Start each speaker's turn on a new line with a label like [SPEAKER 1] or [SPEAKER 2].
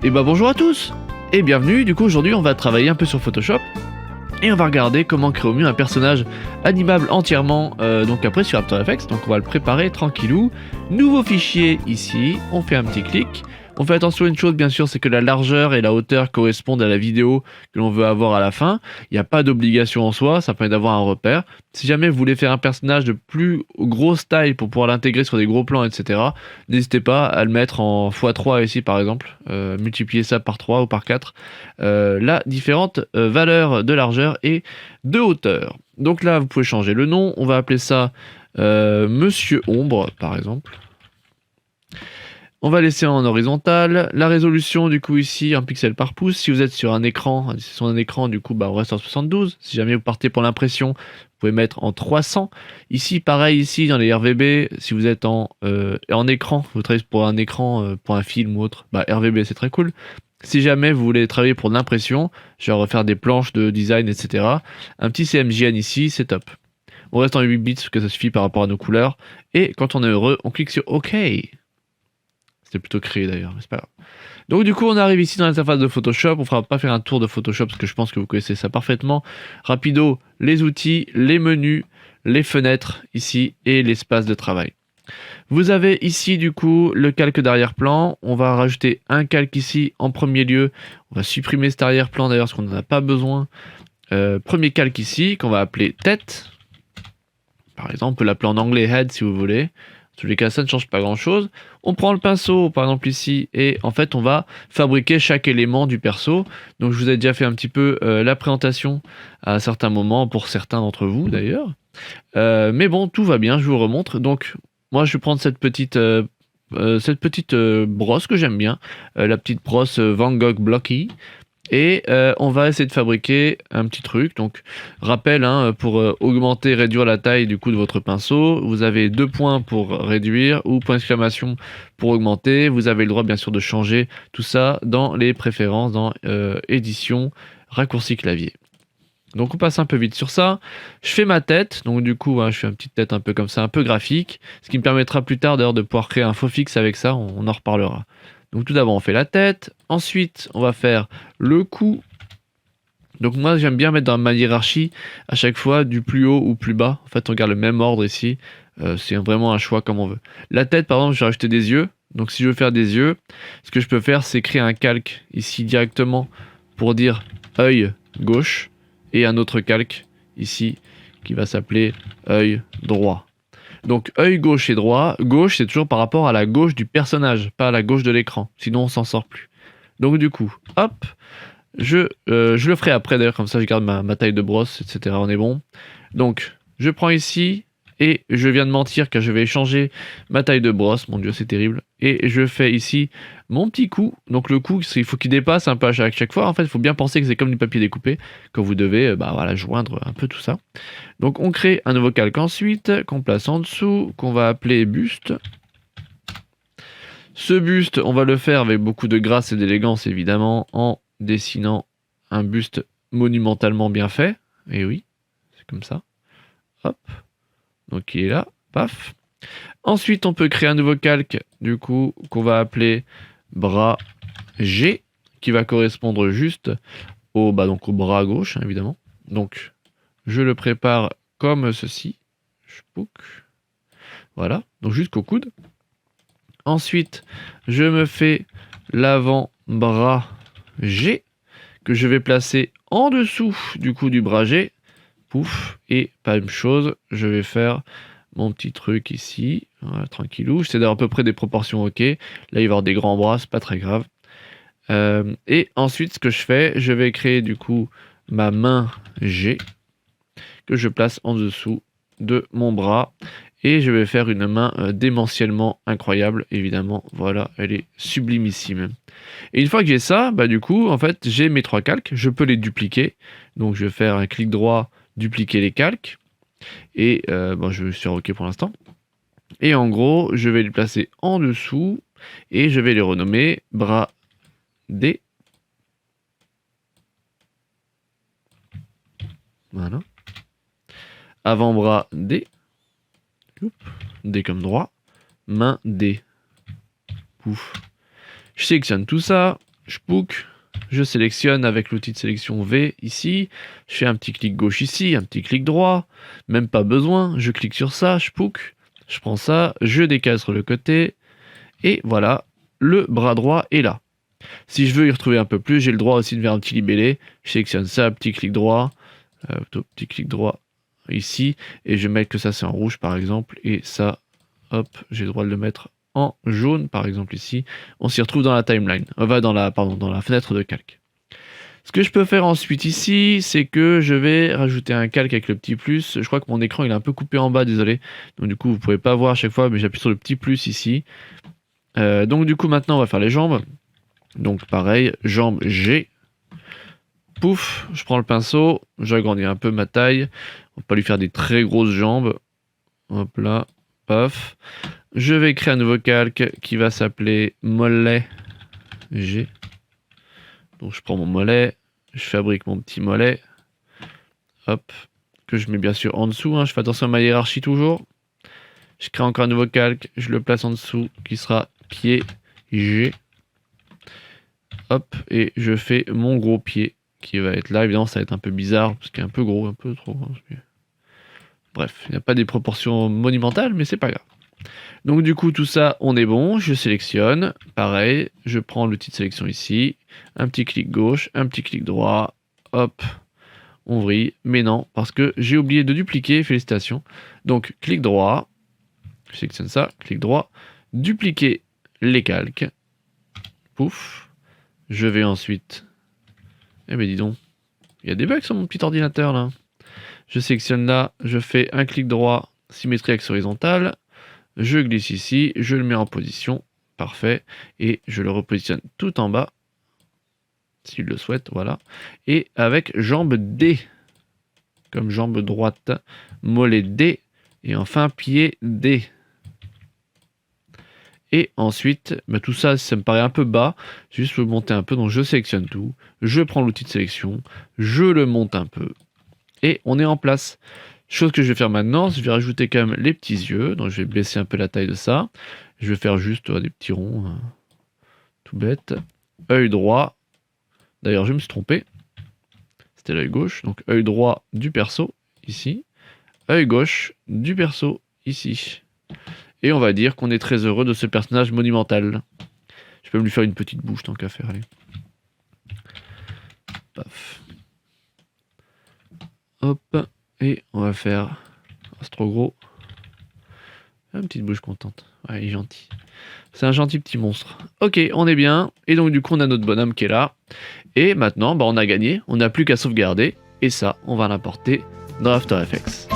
[SPEAKER 1] Et bah bonjour à tous et bienvenue. Du coup aujourd'hui on va travailler un peu sur Photoshop et on va regarder comment créer au mieux un personnage animable entièrement donc après sur After Effects. Donc on va le préparer tranquillou. Nouveau fichier ici, on fait un petit clic. On fait attention à une chose bien sûr, c'est que la largeur et la hauteur correspondent à la vidéo que l'on veut avoir à la fin. Il n'y a pas d'obligation en soi, ça permet d'avoir un repère. Si jamais vous voulez faire un personnage de plus grosse taille pour pouvoir l'intégrer sur des gros plans, etc., n'hésitez pas à le mettre en x3 ici par exemple, multiplier ça par 3 ou par 4, la différente valeur de largeur et de hauteur. Donc là vous pouvez changer le nom, on va appeler ça Monsieur Ombre par exemple. On va laisser en horizontal. La résolution, du coup, ici, 1 pixel par pouce. Si vous êtes sur un écran, du coup, bah, on reste en 72. Si jamais vous partez pour l'impression, vous pouvez mettre en 300. Ici, pareil, ici, dans les RVB, si vous êtes en écran, vous travaillez pour un écran, pour un film ou autre, bah, RVB, c'est très cool. Si jamais vous voulez travailler pour de l'impression, genre refaire des planches de design, etc., un petit CMJN ici, c'est top. On reste en 8 bits, parce que ça suffit par rapport à nos couleurs. Et quand on est heureux, on clique sur OK. C'était plutôt créé d'ailleurs, mais c'est pas grave. Donc du coup on arrive ici dans l'interface de Photoshop, on fera pas faire un tour de Photoshop parce que je pense que vous connaissez ça parfaitement. Rapido, les outils, les menus, les fenêtres ici et l'espace de travail. Vous avez ici du coup le calque d'arrière-plan, on va rajouter un calque ici en premier lieu, on va supprimer cet arrière-plan d'ailleurs parce qu'on n'en a pas besoin. Premier calque ici qu'on va appeler tête, par exemple on peut l'appeler en anglais head si vous voulez. En tous les cas, ça ne change pas grand chose. On prend le pinceau, par exemple ici, et en fait, on va fabriquer chaque élément du perso. Donc, je vous ai déjà fait un petit peu la présentation à certains moments, pour certains d'entre vous d'ailleurs. Mais bon, tout va bien, je vous remontre. Donc, moi, je vais prendre cette petite brosse que j'aime bien, la petite brosse Van Gogh Blocky. Et on va essayer de fabriquer un petit truc. Donc, rappel, hein, pour augmenter, réduire la taille du coup de votre pinceau, vous avez 2 points pour réduire ou point d'exclamation pour augmenter. Vous avez le droit bien sûr de changer tout ça dans les préférences, dans édition, raccourci clavier. Donc on passe un peu vite sur ça. Je fais ma tête, donc du coup je fais une petite tête un peu comme ça, un peu graphique, ce qui me permettra plus tard d'ailleurs de pouvoir créer un faux fixe avec ça, on en reparlera. Donc tout d'abord on fait la tête, ensuite on va faire le cou. Donc moi j'aime bien mettre dans ma hiérarchie à chaque fois du plus haut ou plus bas. En fait on garde le même ordre ici, c'est vraiment un choix comme on veut. La tête par exemple je vais rajouter des yeux, donc si je veux faire des yeux, ce que je peux faire c'est créer un calque ici directement pour dire œil gauche et un autre calque ici qui va s'appeler œil droit. Donc œil gauche et droit, gauche c'est toujours par rapport à la gauche du personnage, pas à la gauche de l'écran, sinon on s'en sort plus. Donc du coup, hop, je le ferai après d'ailleurs, comme ça je garde ma taille de brosse, etc. On est bon. Donc je prends ici, et je viens de mentir car je vais changer ma taille de brosse, mon dieu c'est terrible. Et je fais ici mon petit cou, donc le cou il faut qu'il dépasse un peu à chaque fois, en fait il faut bien penser que c'est comme du papier découpé, quand vous devez voilà, joindre un peu tout ça. Donc on crée un nouveau calque ensuite, qu'on place en dessous, qu'on va appeler buste. Ce buste, on va le faire avec beaucoup de grâce et d'élégance évidemment, en dessinant un buste monumentalement bien fait. Et oui, c'est comme ça. Hop. Donc il est là, paf. Ensuite, on peut créer un nouveau calque, du coup, qu'on va appeler bras G, qui va correspondre juste au bras gauche, hein, évidemment. Donc, je le prépare comme ceci. Voilà, donc jusqu'au coude. Ensuite, je me fais l'avant-bras G, que je vais placer en dessous du coup du bras G. Pouf, et pas même chose, je vais faire mon petit truc ici, voilà, tranquillou, j'essaie d'avoir à peu près des proportions ok, là il va y avoir des grands bras, c'est pas très grave. Et ensuite ce que je fais, je vais créer du coup ma main G, que je place en dessous de mon bras, et je vais faire une main démentiellement incroyable, évidemment, voilà, elle est sublimissime. Et une fois que j'ai ça, du coup, en fait, j'ai mes 3 calques, je peux les dupliquer, donc je vais faire un clic droit, dupliquer les calques, et je vais sur OK pour l'instant. Et en gros, je vais les placer en dessous, et je vais les renommer bras D. Voilà. Avant-bras D. D comme droit. Main D. Pouf. Je sélectionne tout ça, Spook. Je sélectionne avec l'outil de sélection V ici. Je fais un petit clic gauche ici, un petit clic droit. Même pas besoin. Je clique sur ça, Spook. Je prends ça, je décale sur le côté. Et voilà, le bras droit est là. Si je veux y retrouver un peu plus, j'ai le droit aussi de faire un petit libellé. Je sélectionne ça, petit clic droit. Petit clic droit ici. Et je vais mettre que ça c'est en rouge par exemple. Et ça, hop, j'ai le droit de le mettre en jaune par exemple ici. On s'y retrouve dans la timeline. On va dans la fenêtre de calque. Ce que je peux faire ensuite ici, c'est que je vais rajouter un calque avec le petit plus. Je crois que mon écran il est un peu coupé en bas, désolé. Donc du coup vous pouvez pas voir à chaque fois, mais j'appuie sur le petit plus ici. Donc du coup maintenant on va faire les jambes. Donc pareil, jambes G. Pouf, je prends le pinceau, j'agrandis un peu ma taille. On va pas lui faire des très grosses jambes. Hop là, paf. Je vais créer un nouveau calque qui va s'appeler mollet G. Donc je prends mon mollet, je fabrique mon petit mollet. Hop, que je mets bien sûr en dessous. Hein. Je fais attention à ma hiérarchie toujours. Je crée encore un nouveau calque, je le place en dessous qui sera pied G. Hop, et je fais mon gros pied qui va être là. Évidemment, ça va être un peu bizarre parce qu'il est un peu gros, un peu trop. Bref, il n'y a pas des proportions monumentales, mais c'est pas grave. Donc du coup, tout ça, on est bon. Je sélectionne. Pareil, je prends l'outil de sélection ici. Un petit clic gauche, un petit clic droit. Hop, on vrille. Mais non, parce que j'ai oublié de dupliquer. Félicitations. Donc, clic droit. Je sélectionne ça. Clic droit. Dupliquer les calques. Pouf. Je vais ensuite... Eh ben dis donc, il y a des bugs sur mon petit ordinateur là. Je sélectionne là, je fais un clic droit, symétrie axe horizontale. Je glisse ici, je le mets en position. Parfait. Et je le repositionne tout en bas. S'il le souhaite, voilà. Et avec jambe D. Comme jambe droite. Mollet D. Et enfin pied D. Et ensuite, bah tout ça, ça me paraît un peu bas. Juste le monter un peu. Donc je sélectionne tout. Je prends l'outil de sélection. Je le monte un peu. Et on est en place. Chose que je vais faire maintenant, je vais rajouter quand même les petits yeux. Donc je vais baisser un peu la taille de ça. Je vais faire juste des petits ronds. Tout bête. Œil droit. D'ailleurs, je me suis trompé. C'était l'œil gauche. Donc œil droit du perso. Ici. Œil gauche du perso. Ici. Et on va dire qu'on est très heureux de ce personnage monumental. Je peux me lui faire une petite bouche tant qu'à faire. Allez. Paf. Hop. Et on va faire... Oh, c'est trop gros. Une petite bouche contente. Ouais, il est gentil. C'est un gentil petit monstre. Ok, on est bien. Et donc du coup, on a notre bonhomme qui est là. Et maintenant, bah, on a gagné. On n'a plus qu'à sauvegarder. Et ça, on va l'importer dans After Effects.